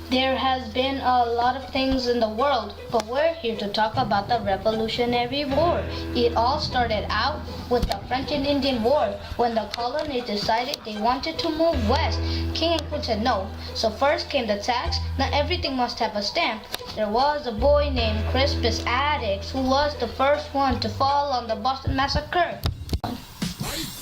There has been a lot of things in the world, but we're here to talk about the Revolutionary War. It all started out with the French and Indian War, when the colonies decided they wanted to move west. King and Queen said no, so first came the tax. Not everything must have a stamp. There was a boy named Crispus Attucks who was the first one to fall on the Boston Massacre.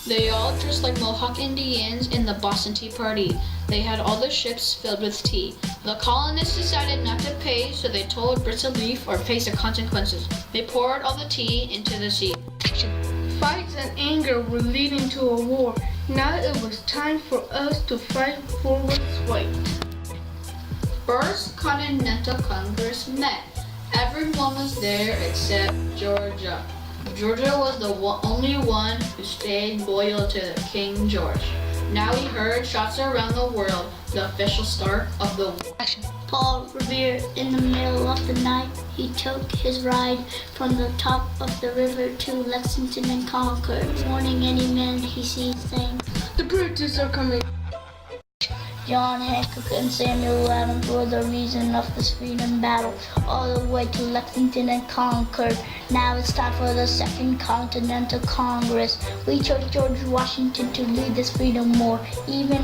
They all dressed like Mohawk Indians in the Boston Tea Party. They had all the ships filled with tea. The colonists decided not to pay, so they told Brits to leave or face the consequences. They poured all the tea into the sea. Fights and anger were leading to a war. Now it was time for us to fight for what's right. First Continental Congress met. Everyone was there except Georgia. Georgia was the only one who stayed loyal to King George. Now he heard shots around the world, the official start of the war. Paul Revere, in the middle of the night, he took his ride from the top of the river to Lexington and Concord, warning any man he sees, saying, "The British are coming." John Hancock and Samuel Adams were the reason of this freedom battle, all the way to Lexington and Concord. Now it's time for the Second Continental Congress. We chose George Washington to lead this freedom war. Even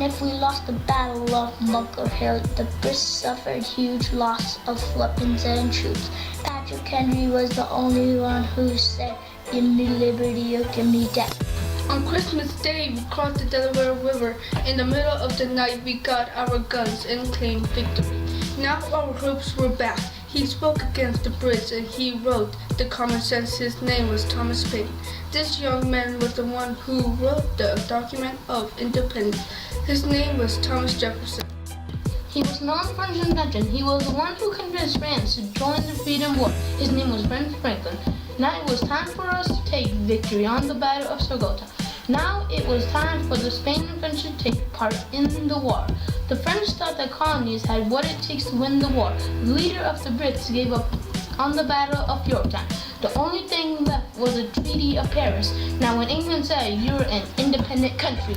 if we lost the Battle of Bunker Hill, the Brits suffered huge loss of weapons and troops. Patrick Henry was the only one who said, "Give me liberty or give me death." On Christmas Day, we crossed the Delaware River. In the middle of the night, we got our guns and claimed victory. Now our hopes were back. He spoke against the Brits and he wrote the Common Sense. His name was Thomas Paine. This young man was the one who wrote the document of independence. His name was Thomas Jefferson. He was known for his invention. He was the one who convinced France to join the Freedom War. His name was Ben Franklin. Now it was time for us to take victory on the Battle of Saratoga. Now it was time for the Spain and French to take part in the war. The French thought the colonies had what it takes to win the war. The leader of the Brits gave up on the Battle of Yorktown. The only thing left was the Treaty of Paris. Now when England said, "You're an independent country,"